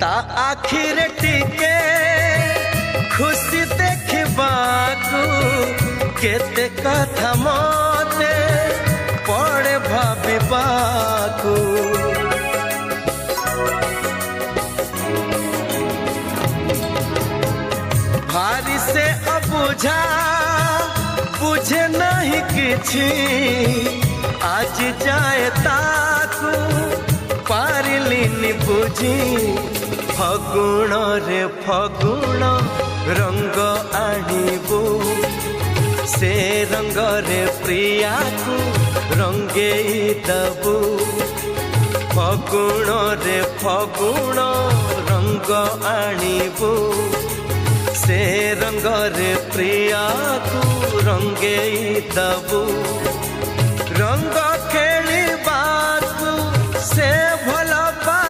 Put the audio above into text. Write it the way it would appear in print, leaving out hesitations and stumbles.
ता आखिर टिके खुशी देखबाकू केते कथा मते पड़े भाबिबाकू भारी से अबुझा बुझे नहीं किछि आज जाए ताकू पारिलिनी बुझी फगुण रे फगुण रंग आनिबू से रंग रे प्रिया को रंगे दबू फगुण रे फगुण रंग आनिबू से रंग रे प्रिया को रंगे दबू रंग खेलिबाकू से